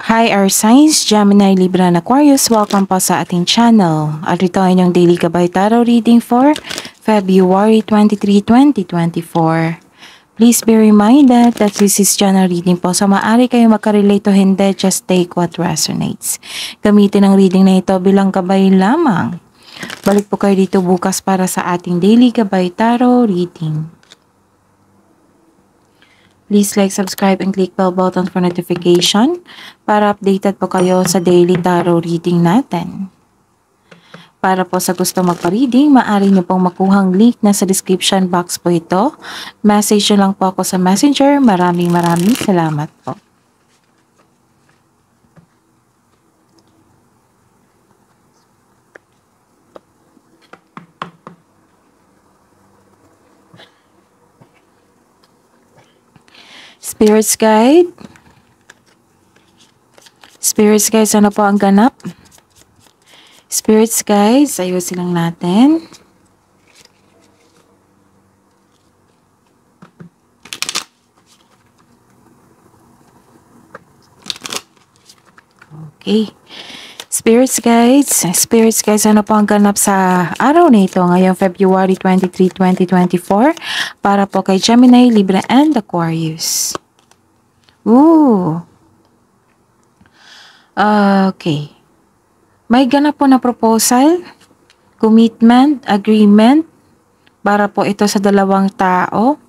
Hi, our Science, Gemini, Libra, and Aquarius. Welcome po sa ating channel. At ito ay inyong daily gabay tarot reading for February 23, 2024. Please be reminded that this is general reading po. So, maaari kayo magka-relate o hindi, just take what resonates. Gamitin ang reading na ito bilang gabay lamang. Balik po kayo dito bukas para sa ating daily gabay tarot reading. Please like, subscribe, and click bell button for notification para updated po kayo sa daily tarot reading natin. Para po sa gusto magpa-reading, maaari nyo pong makuhang link na sa description box po ito. Message nyo lang po ako sa messenger. Maraming salamat po. Spirits Guide. Spirits Guides, ano po ang ganap? Spirits Guides, ayusin lang natin. Okay. Spirits Guides, ano po ang ganap sa araw na ito ngayong February 23, 2024 para po kay Gemini, Libra, and Aquarius. Ooh. Okay. May ganap po na proposal, commitment, agreement para po ito sa dalawang tao.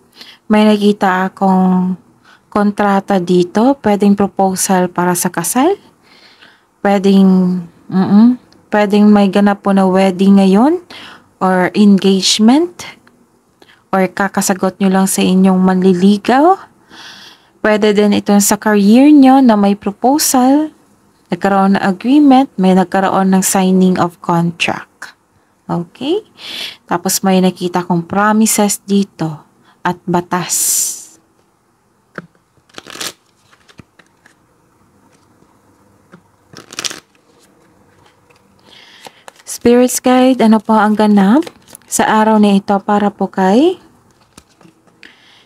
May nakita akong kontrata dito, pwedeng proposal para sa kasal. Pwedeng may ganap po na wedding ngayon or engagement or kakasagot nyo lang sa inyong manliligaw. Pwede din ito sa career nyo na may proposal, nagkaroon ng agreement, may nagkaroon ng signing of contract. Okay? Tapos may nakita kong promises dito at batas. Spirits Guide, ano po ang ganap sa araw na ito para po kay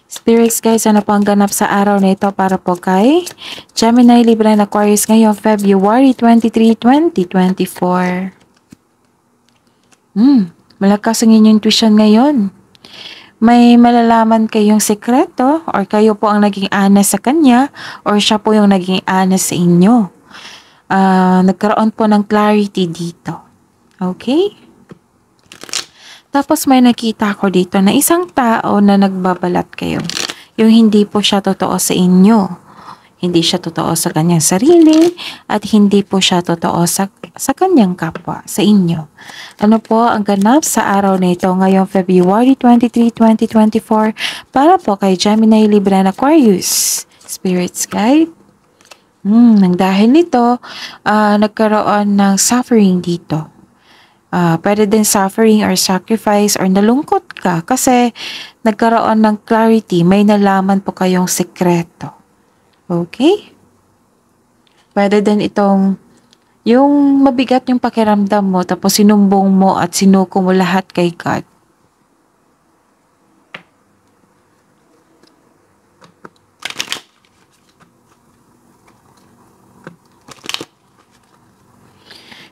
Spirits Guides, ano po ang ganap sa araw na ito para po kay Gemini, Libra, and Aquarius ngayong February 23, 2024. Malakas ang inyong intuition ngayon. May malalaman kayong sekreto or kayo po ang naging honest sa kanya or siya po yung naging honest sa inyo. Nagkaroon po ng clarity dito. Okay? Tapos may nakita ko dito na isang tao na nagbabalat kayo. Yung hindi po siya totoo sa inyo. Hindi siya totoo sa kanyang sarili at hindi po siya totoo sa kanyang kapwa, sa inyo. Ano po ang ganap sa araw na ito ngayong February 23, 2024 para po kay Gemini, Libra, and Aquarius? Spirits Guide. Nang dahil nito, nagkaroon ng suffering dito. Pwede din suffering or sacrifice or nalungkot ka kasi nagkaroon ng clarity, may nalaman po kayong sekreto. Okay? Pwede din itong yung mabigat yung pakiramdam mo tapos sinumbong mo at sinuko mo lahat kay God.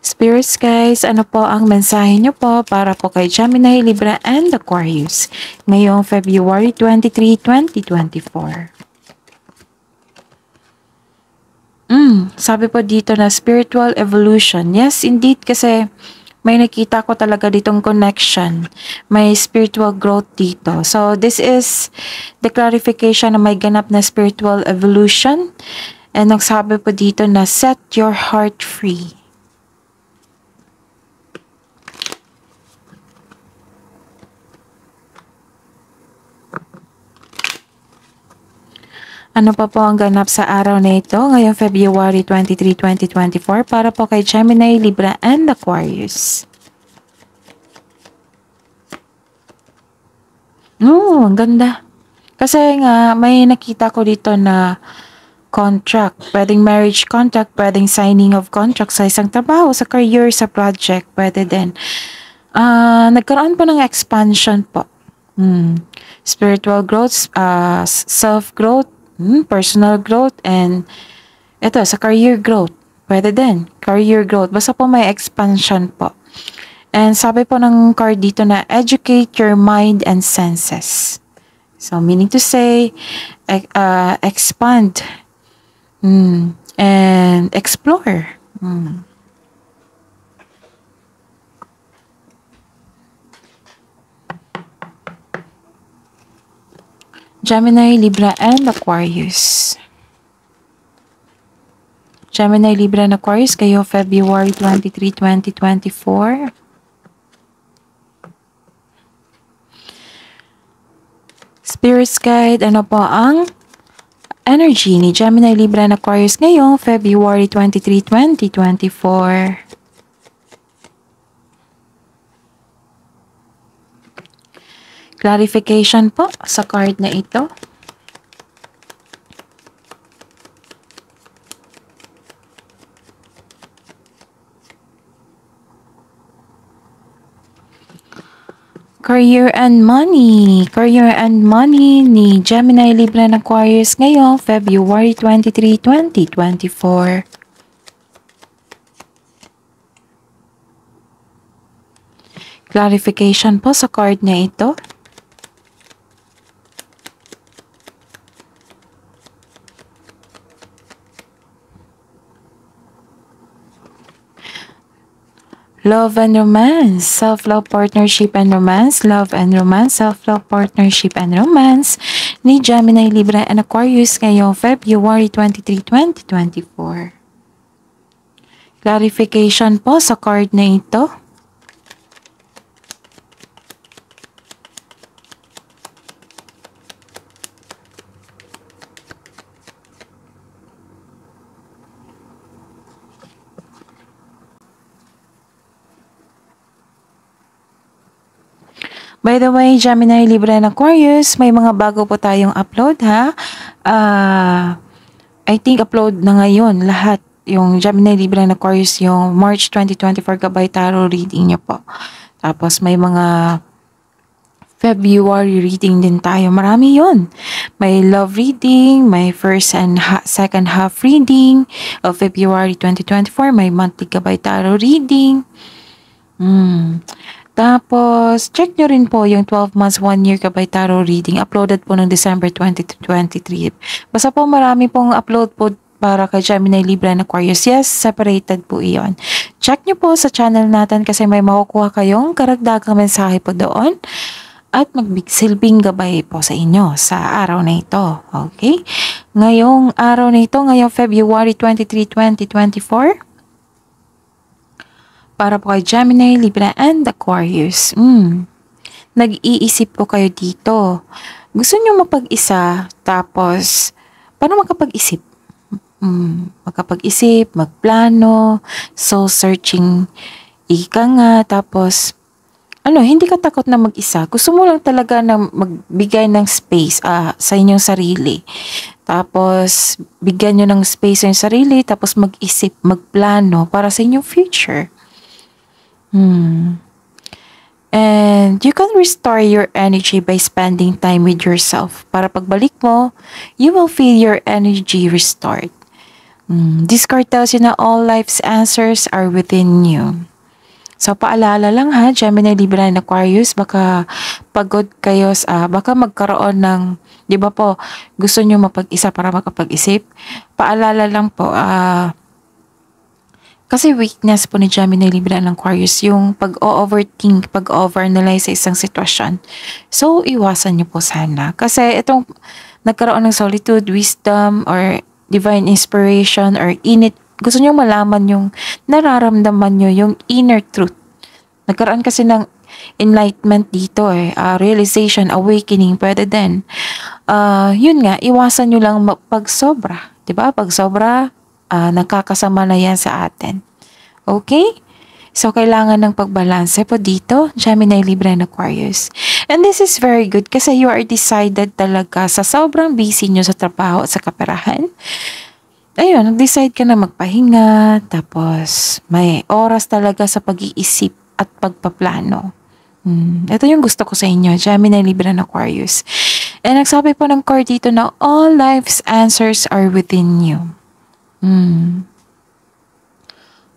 Spirits Guys, ano po ang mensahe nyo po para po kay Gemini, Libra, and Aquarius ngayong February 23, 2024? Sabi po dito na spiritual evolution. Yes, indeed, kasi may nakita ko talaga ditong connection. May spiritual growth dito. So, this is the clarification na may ganap na spiritual evolution. And nagsabi po dito na set your heart free. Ano pa po ang ganap sa araw na ito ngayong February 23, 2024 para po kay Gemini, Libra, and Aquarius? Ang ganda. Kasi nga, may nakita ko dito na contract. Pwedeng marriage contract, pwedeng signing of contract sa isang trabaho, sa career, sa project. Pwede din. Nagkaroon po ng expansion po. Spiritual growth, self-growth, personal growth, and Ito, sa career growth. Pwede din. Career growth. Basta po may expansion po. And sabi po ng card dito na educate your mind and senses. So, meaning to say, expand and explore. Gemini, Libra, and Aquarius. Gemini, Libra, and Aquarius, kayo February 23, 2024. Spirit's Guide, ano po ang energy ni Gemini, Libra, and Aquarius ngayong February 23, 2024. Clarification po sa card na ito. Career and money. Career and money ni Gemini, Libra, and Aquarius ngayong February 23, 2024. Clarification po sa card na ito. Love and romance, self-love, partnership and romance, love and romance, self-love, partnership and romance ni Gemini, Libra, and Aquarius ngayong February 23, 2024. Clarification po sa card na ito. By the way, Gemini, Libra, and Aquarius, may mga bago po tayong upload ha. I think upload na ngayon lahat. Yung Gemini, Libra, and Aquarius, yung March 2024 gabay tarot reading niya po. Tapos may mga February reading din tayo. Marami yun. May love reading, may first and second half reading of February 2024. May monthly gabay tarot reading. Tapos, check nyo rin po yung 12 months, 1 year Gabay Tarot reading. Uploaded po noong December 2023. Basta po marami pong upload po para kay Gemini, Libra, and Aquarius. Yes, separated po iyon. Check nyo po sa channel natin kasi may makukuha kayong karagdagang mensahe po doon. At magsilbing gabay po sa inyo sa araw na ito. Okay? Ngayong araw na ito, ngayong February 23, 2024. Para po kay Gemini, Libra, and Aquarius. Nag-iisip po kayo dito. Gusto nyo mapag-isa, tapos, paano makapag-isip? Magkapag-isip, magplano, soul-searching, ika nga, tapos, hindi ka takot na mag-isa. Gusto mo lang talaga na magbigay ng space sa inyong sarili. Tapos, bigyan nyo ng space sa inyong sarili, tapos mag-isip, magplano para sa inyong future. And you can restore your energy by spending time with yourself. Para pagbalik mo, you will feel your energy restored. This card tells you na all life's answers are within you. So, paalala lang ha, Gemini, Libra, and Aquarius, baka pagod kayo, baka magkaroon ng, di ba po, gusto nyo mapag-isa para makapag-isip? Paalala lang po, kasi weakness po ni Gemini, Libra, and Aquarius, yung pag-overthink, pag-overanalyze sa isang sitwasyon. So, iwasan nyo po sana. Kasi itong nagkaroon ng solitude, wisdom, or divine inspiration, or gusto nyo malaman yung nararamdaman nyo, yung inner truth. Nagkaroon kasi ng enlightenment dito realization, awakening, pwede din. Yun nga, iwasan nyo lang pag sobra. Diba? Pag sobra, nakakasama na yan sa atin. Okay? So, kailangan ng pagbalanse po dito, Gemini, Libra, and Aquarius. And this is very good kasi you are decided talaga sa sobrang busy nyo sa trabaho at sa kaperahan. Ayun, nag-decide ka na magpahinga, tapos may oras talaga sa pag-iisip at pagpaplano. Ito yung gusto ko sa inyo, Gemini, Libra, and Aquarius. And nagsabi po ng card dito na all life's answers are within you. Hmm.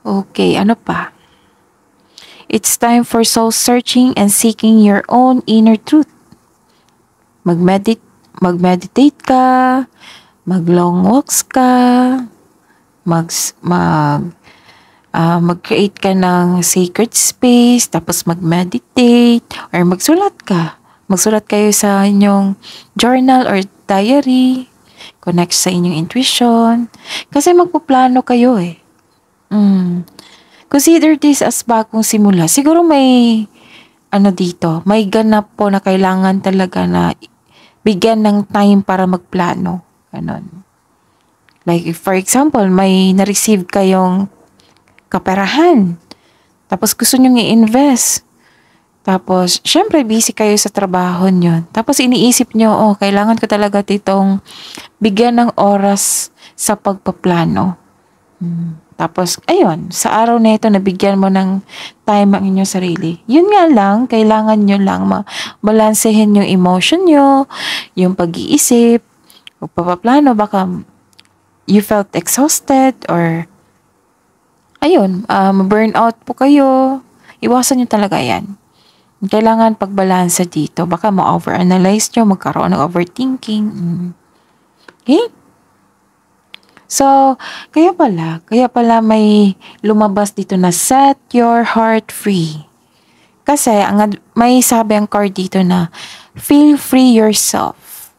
Okay, ano pa? It's time for soul searching and seeking your own inner truth. Mag-medit mag-meditate ka, mag-long walks ka, mag mag mag-create ka ng sacred space, tapos mag-meditate, or magsulat ka. Magsulat kayo sa inyong journal or diary, connect sa inyong intuition, kasi magpuplano kayo eh. Consider this as bagong simula. Siguro may ano dito, may ganap po na kailangan talaga na bigyan ng time para magplano. Ganon. Like, if, for example, may na-receive kayong kaperahan. Tapos gusto nyong i-invest. Tapos, syempre, busy kayo sa trabaho nyo. Tapos, iniisip nyo, oh, kailangan ko talaga ditong bigyan ng oras sa pagpaplano. Tapos, ayun, sa araw na ito, nabigyan mo ng time ang inyong sarili. Yun nga lang, kailangan nyo lang balansehin yung emotion nyo, yung pag-iisip, pagpaplano, baka you felt exhausted or ayun, burnout po kayo. Iwasan nyo talaga yan. Kailangan pagbalansa dito. Baka ma-overanalyze nyo, magkaroon ng overthinking. Okay? So, kaya pala may lumabas dito na set your heart free. Kasi may sabi ang card dito na feel free yourself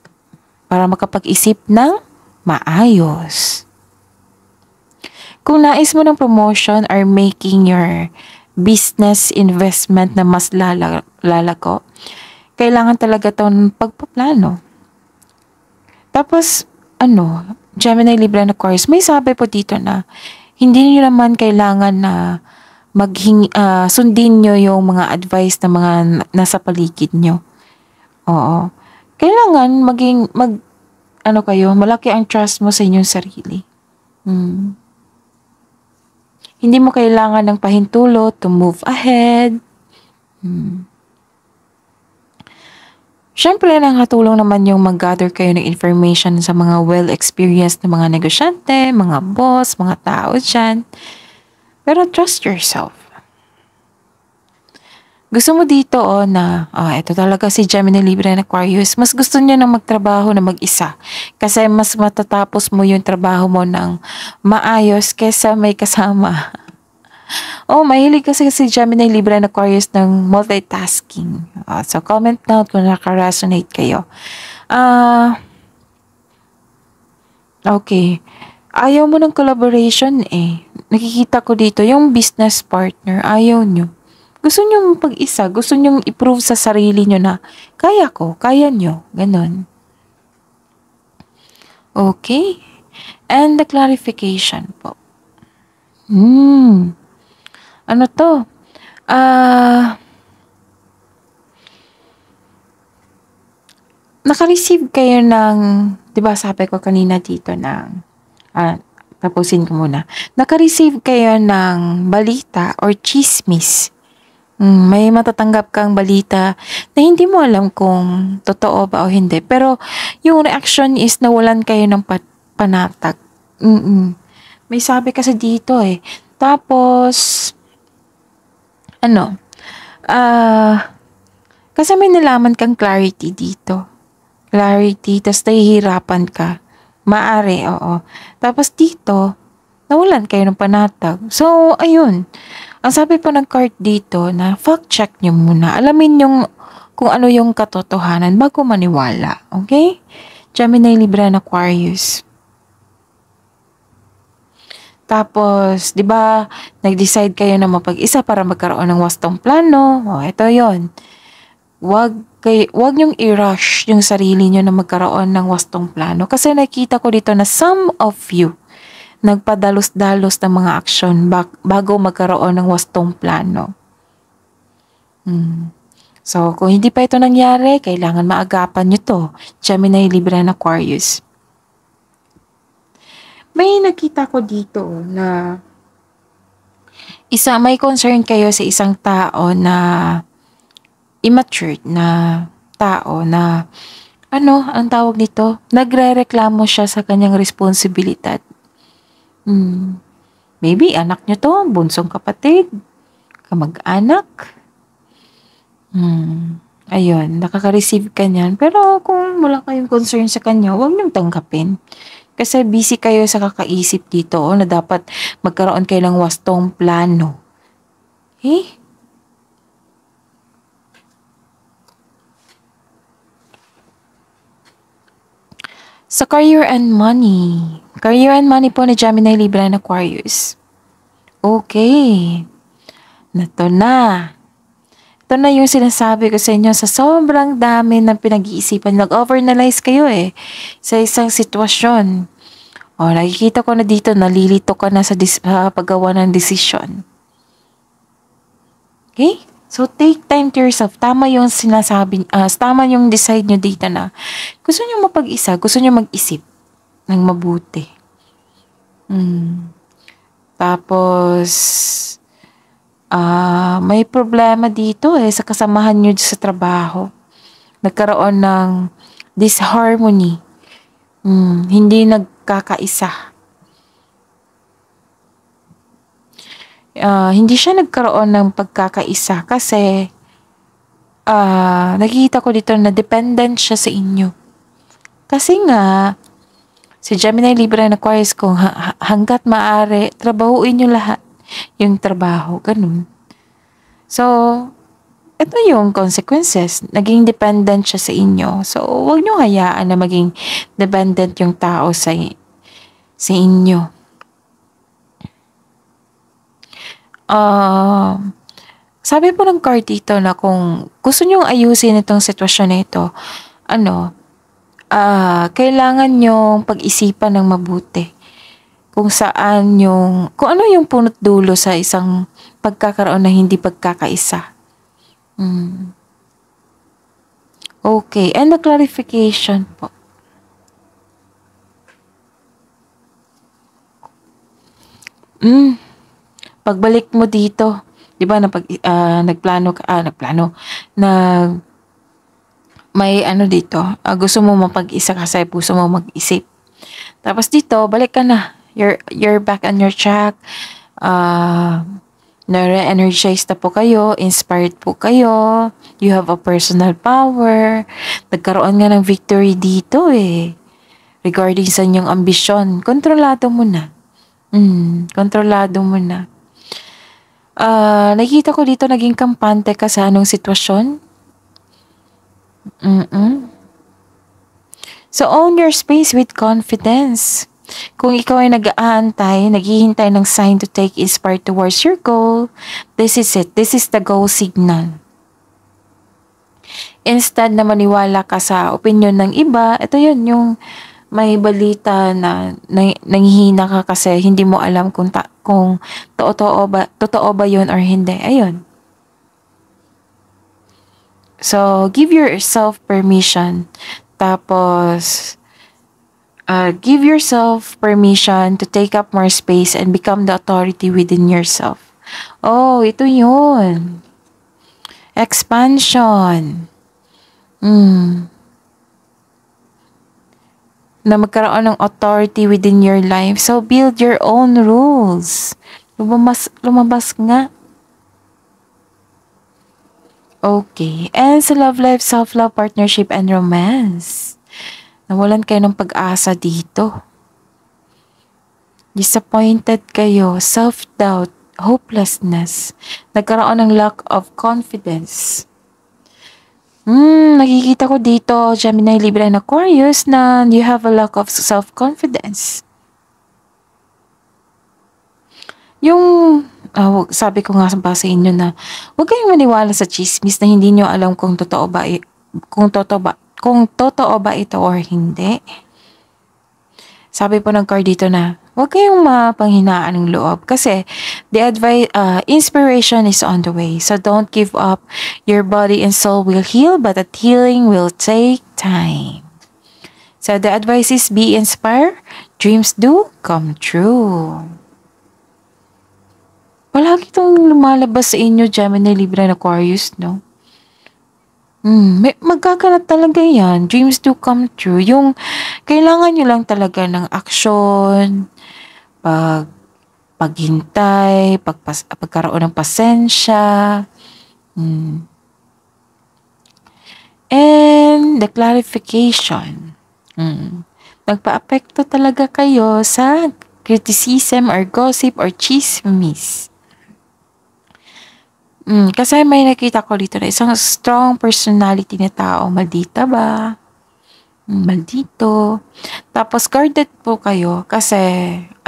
para makapag-isip ng maayos. Kung nais mo ng promotion or making your business investment na mas lalago, kailangan talaga itong pagpaplano. Tapos, Gemini, Libra, and Aquarius, may sabi po dito na hindi niyo naman kailangan na sundin nyo yung mga advice ng mga nasa paligid nyo. Oo. Kailangan malaki ang trust mo sa inyong sarili. Hindi mo kailangan ng pahintulot to move ahead. Siyempre, nakatulong naman yung mag-gather kayo ng information sa mga well-experienced na mga negosyante, mga boss, mga tao dyan. Pero trust yourself. Gusto mo dito ito talaga si Gemini, Libra, and Aquarius, mas gusto niya na magtrabaho na mag-isa. Kasi mas matatapos mo yung trabaho mo ng maayos kesa may kasama. Mahilig kasi si Gemini, Libra, and Aquarius ng multitasking. So, comment down kung naka-resonate kayo. Okay. Ayaw mo ng collaboration eh. Nakikita ko dito, yung business partner, ayaw nyo. Gusto nyo pag-isa, gusto nyo i-prove sa sarili nyo na, kaya ko, kaya nyo. Ganon. Okay. And the clarification po. Ano to? Naka-receive kayo ng, di ba sabi ko kanina dito tapusin ko muna. Naka-receive kayo ng balita or chismis. May matatanggap kang balita na hindi mo alam kung totoo ba o hindi. Pero yung reaction is nawalan kayo ng panatag. May sabi kasi dito eh. Tapos, kasi may nalaman kang clarity dito. Clarity, tas nahihirapan ka. Maari, oo. Tapos dito, nawalan kayo ng panatag. So, ayun. Ang sabi po ng card dito na fact check nyo muna. Alamin yung kung ano yung katotohanan bago maniwala. Okay? Gemini, Libra, and Aquarius. Tapos, di ba, nag-decide kayo na mapag-isa para magkaroon ng wastong plano. Ito yon. Wag nyong i-rush yung sarili nyo na magkaroon ng wastong plano. Kasi nakita ko dito na some of you nagpadalos-dalos ng mga aksyon bago magkaroon ng wastong plano. So, kung hindi pa ito nangyari, kailangan maagapan nyo to. Gemini, Libra, and Aquarius. May nakita ko dito na may concern kayo sa isang tao na immature na tao na ang tawag nito? Nagre-reklamo siya sa kanyang responsibilidad. Hmm, maybe anak nyo to, bunsong kapatid, kamag-anak. Ayun, nakaka-receive ka niyan. Pero kung wala kayong concern sa kanya, huwag niyong tanggapin. Kasi busy kayo sa kakaisip dito na dapat magkaroon kayo ng wastong plano. Eh? Sa career and money. Career and money po ni Gemini, Libra, and Aquarius. Okay. Nato na. Ito na yung sinasabi ko sa inyo sa sobrang dami ng pinag-iisipan. Nag-overanalyze kayo sa isang sitwasyon. O, nakikita ko na dito, nalilito ka na sa paggawa ng decision. Okay? So, take time to yourself. Tama yung sinasabi, tama yung decide nyo dito na gusto nyo mapag-isa, gusto nyo mag-isip ng mabuti. Tapos, may problema dito sa kasamahan nyo sa trabaho. Nagkaroon ng disharmony. Hindi nagkakaisa. Hindi siya nagkaroon ng pagkakaisa kasi nakikita ko dito na dependent siya sa inyo. Kasi nga, si Gemini, Libra, and Aquarius, kung hanggat maaari, trabahuin nyo lahat yung trabaho. Ganun. So, ito yung consequences. Naging dependent siya sa inyo. So, huwag nyo hayaan na maging dependent yung tao sa inyo. Sabi po ng card dito na kung gusto nyo ayusin itong sitwasyon na ito, kailangan nyong pag-isipan ng mabuti kung ano yung punot dulo sa isang pagkakaroon na hindi pagkakaisa. Okay, and the clarification po. Pagbalik mo dito, 'di ba, may dito, gusto mo mapag-isa kasi puso mo mag-isip. Tapos dito, balik ka na. You're back on your track. Na-re-energize na po kayo, inspired po kayo. You have a personal power. Nagkaroon nga ng victory dito regarding sa inyong ambisyon. Kontrolado mo na. Kontrolado mo na. Nakita ko dito naging kampante ka sa anong sitwasyon. So, own your space with confidence. Kung ikaw ay naghihintay ng sign to take inspired towards your goal, this is it. This is the go signal. Instead na maniwala ka sa opinion ng iba, ito yun, yung may balita na nanghihina ka kasi hindi mo alam kung totoo ba yun or hindi. Ayun. So, give yourself permission. Tapos, give yourself permission to take up more space and become the authority within yourself. Oh, ito yun. Expansion. Na magkaroon ng authority within your life. So, build your own rules. Lumabas nga. Okay. And sa love life, self-love, partnership, and romance. Nawalan kayo ng pag-asa dito. Disappointed kayo, self-doubt, hopelessness. Nagkaroon ng lack of confidence. Nakikita ko dito, Gemini, Libra, and Aquarius, na you have a lack of self-confidence. Sabi ko nga sa inyo na huwag kayong maniwala sa chismis na hindi nyo alam kung totoo ba ito or hindi. Sabi po ng card dito na huwag kayong mapanghinaan ng loob kasi inspiration is on the way. So don't give up. Your body and soul will heal, but that healing will take time. So the advice is be inspired. Dreams do come true. Palagi itong lumalabas sa inyo, Gemini, Libra, and Aquarius, no? Magkakanat talaga yan. Dreams do come true. Yung kailangan nyo lang talaga ng action, paghintay, pagkaroon ng pasensya, and the clarification. Magpa-apekto talaga kayo sa criticism or gossip or chismis. Kasi may nakita ko dito na isang strong personality na tao. Maldita ba? Maldito. Tapos guarded po kayo kasi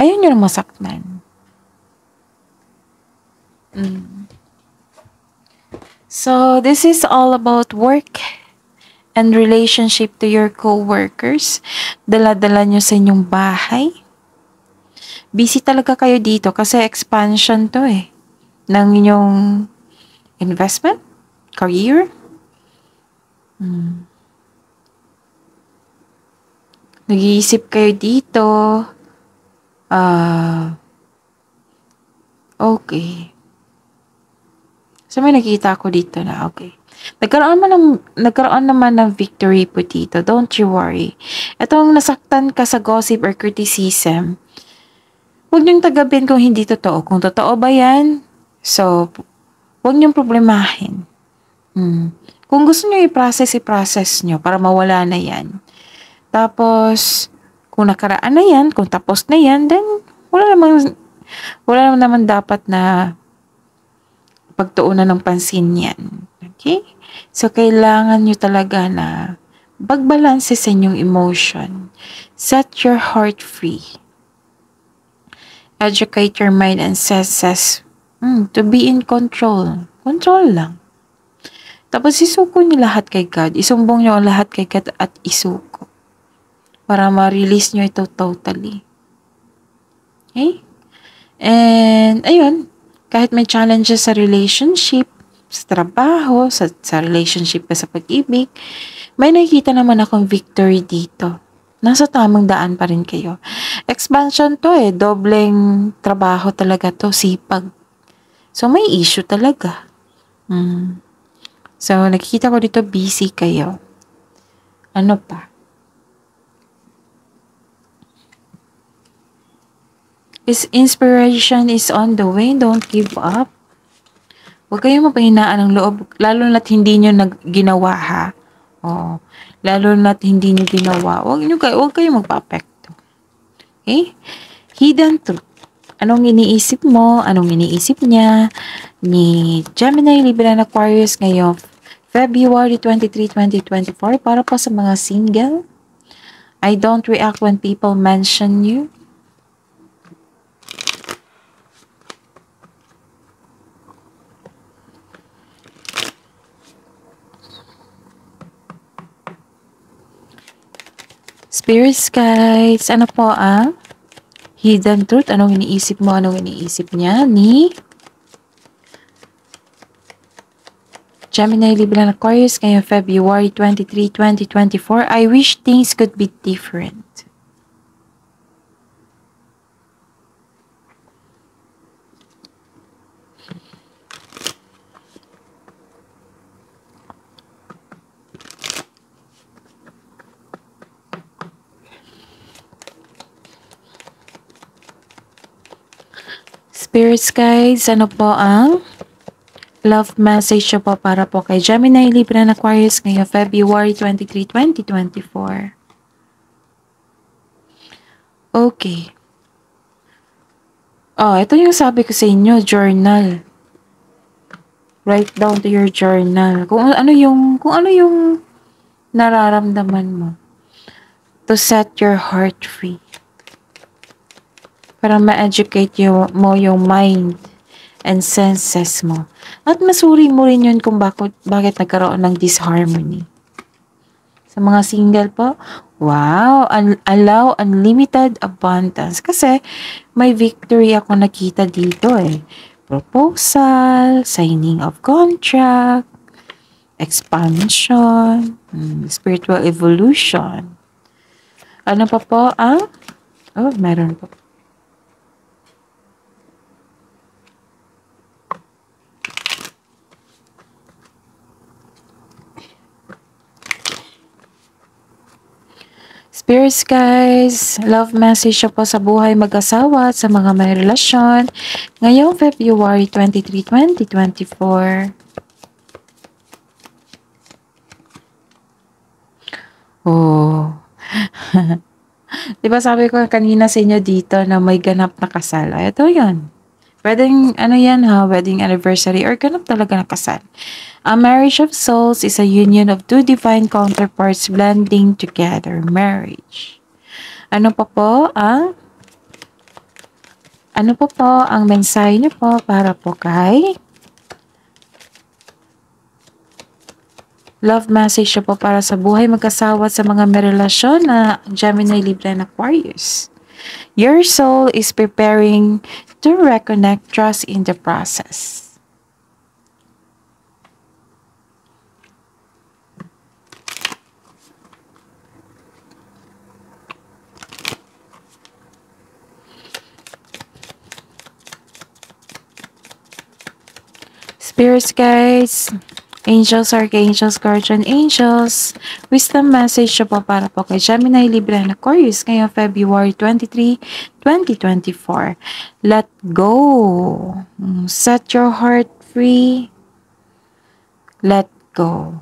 ayaw nyo na masaktan. So, this is all about work and relationship to your co-workers. Dala-dala nyo sa inyong bahay. Busy talaga kayo dito kasi expansion to ng inyong investment, career. Nag-iisip kayo dito. Okay. So may nakita ako dito na okay. Nagkaroon naman ng victory po dito. Don't you worry. Itong nasaktan ka sa gossip or criticism, huwag niyong tagabin kung hindi totoo. Kung totoo ba yan, so, huwag niyong problemahin. Kung gusto niyo i-process niyo para mawala na yan. Tapos, kung nakaraan na yan, kung tapos na yan, then, wala naman dapat na pagtuunan ng pansin yan. Okay? So, kailangan nyo talaga na bagbalanse sa inyong emotion. Set your heart free. Educate your mind and senses to be in control. Control lang. Tapos, isuko nyo lahat kay God. Isumbong nyo lahat kay God at isuko. Para ma-release nyo ito totally. Okay? And, ayun, kahit may challenges sa relationship, sa trabaho, sa relationship ka sa pag-ibig, may nakikita naman akong victory dito. Nasa tamang daan pa rin kayo. Expansion to dobleng trabaho talaga to, sipag. So, may issue talaga. So, nakikita ko dito busy kayo. Ano pa? Inspiration is on the way. Don't give up. Huwag kayong mapahinaan ng loob. Lalo na't hindi nyo ginawa ha. Oo. Lalo na't hindi nyo ginawa. Huwag kayong magpa-apekto. Okay? Hidden truth. Anong iniisip mo? Anong iniisip niya? Ni Gemini, Libra, and Aquarius ngayong February 23, 2024 para po sa mga single. I don't react when people mention you. Spirits guides, ano po ang hidden truth? Anong iniisip mo? Anong iniisip niya ni Gemini, Libra, and Aquarius ngayong February 23, 2024? I wish things could be different. Spirits guides, ano po ang love message po para po kay Gemini, Libra, and Aquarius ngayong February 23, 2024? Okay. Ito yung sabi ko sa inyo, journal. Write down to your journal. Kung ano yung nararamdaman mo. To set your heart free. Para ma-educate mo yung mind and senses mo. At masuri mo rin yun kung bakit nagkaroon ng disharmony. Sa mga single po, wow, allow unlimited abundance. Kasi may victory ako nakita dito Proposal, signing of contract, expansion, spiritual evolution. Ano pa po ang? Meron po. Spirits guys, love message po sa buhay mag-asawa at sa mga may relasyon ngayong February 23, 2024. Oh. 'Di ba sabi ko kanina sa inyo dito na may ganap na kasal? Ito 'yun. Pwedeng ano yan ha, wedding anniversary or ganap talaga na kasal. A marriage of souls is a union of two divine counterparts blending together. Marriage. Ano pa po ang mensahe niyo po para po kay love message niyo po para sa buhay mag-asawa at sa mga may relasyon na Gemini, Libra, and Aquarius. Your soul is preparing to reconnect, trust in the process. Spirits guides, angels, archangels, guardian angels, wisdom message po para po kay Gemini, Libra, and Aquarius ngayong February 23, 2024. Let go. Set your heart free. Let go.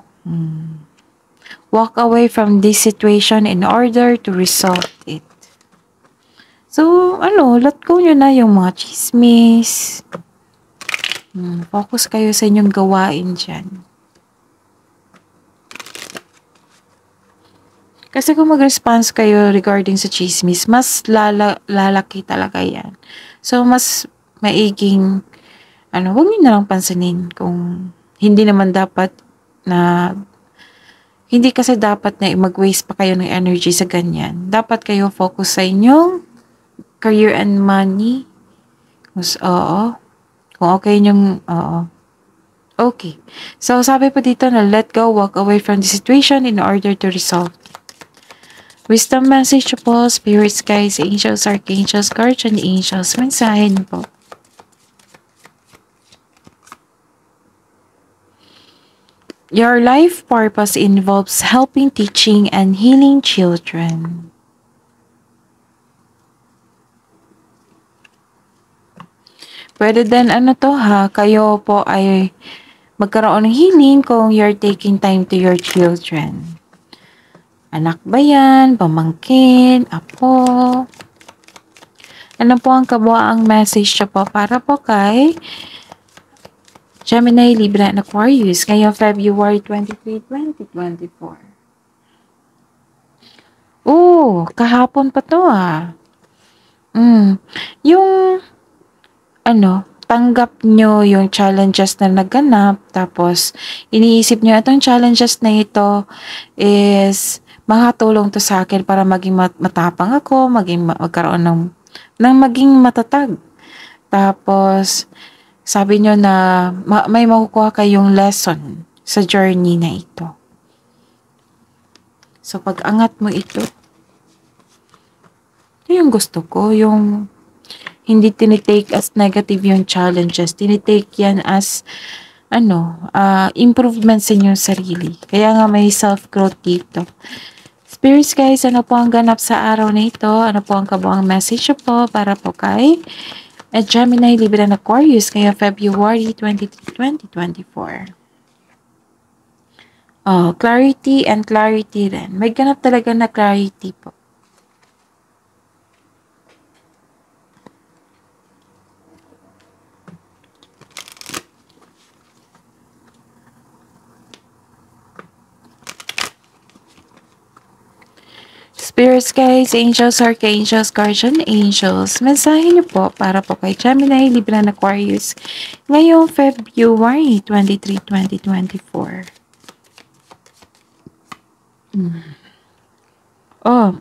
Walk away from this situation in order to resolve it. So, let go nyo na yung mga chismis. Focus kayo sa inyong gawain dyan. Kasi kung mag-response kayo regarding sa chismis, mas lalaki talaga yan. So, mas maiging, huwag nyo na lang pansinin kung hindi naman dapat na, hindi kasi dapat na mag-waste pa kayo ng energy sa ganyan. Dapat kayo focus sa inyong career and money. Kung okay yung, okay. So, sabi po dito na let go, walk away from the situation in order to resolve. Wisdom message po, spirits, guides, angels, archangels, guardian angels, mensahe niyo po. Your life purpose involves helping, teaching, and healing children. Pwede din kayo po ay magkaroon ng healing kung you're taking time to your children. Anak ba yan? Pamangkin? Apo? Ano po ang kabuaang message siya po para po kay Gemini, Libra, and Aquarius ngayong February 23, 2024. Kahapon pa to Yung tanggap nyo yung challenges na naganap, tapos iniisip nyo itong challenges na ito is makatulong to sa akin para maging matapang ako, magkaroon ng maging matatag. Tapos, sabi nyo na may makukuha kayong lesson sa journey na ito. So, pag angat mo ito yung gusto ko, yung hindi tinitake as negative yung challenges. Tinitake yan as, improvement sa inyong sarili. Kaya nga may self-growth dito. Spirits guys, ano po ang ganap sa araw na ito? Ano po ang kabuang message po para po kay Gemini, Libra, and Aquarius kaya February 23, 2024. Clarity and clarity rin. May ganap talaga na clarity po. Spirits guys, angels, archangels, guardian angels, mensahe niyo po para po kay Gemini, Libra, and Aquarius ngayong February 23, 2024.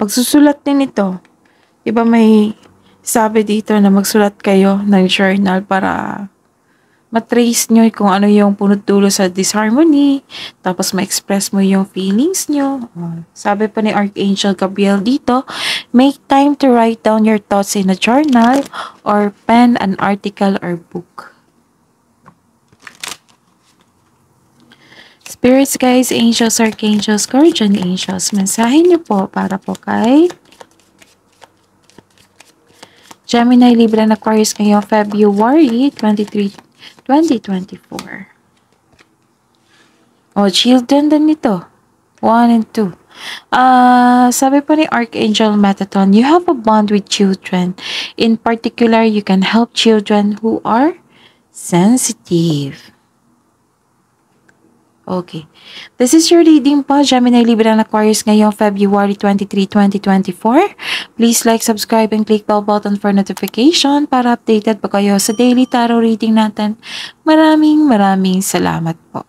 Pagsusulat din ito. Diba may sabi dito na magsulat kayo ng journal para matrace nyo kung ano yung punot-dulo sa disharmony, tapos ma-express mo yung feelings nyo. Sabi pa ni Archangel Gabriel dito, make time to write down your thoughts in a journal or pen an article or book. Spirits, guys, angels, archangels, guardian angels, mensahe niyo po para po kay Gemini, Libra, and Aquarius ngayong February 23, 2024. Oh, children din nito. 1 and 2. Sabi po ni Archangel Metatron, you have a bond with children. In particular, you can help children who are sensitive. Okay. This is your reading po, Gemini, Libra, and Aquarius ngayong February 23, 2024. Please like, subscribe, and click bell button for notification para updated pa kayo sa daily tarot reading natin. Maraming salamat po.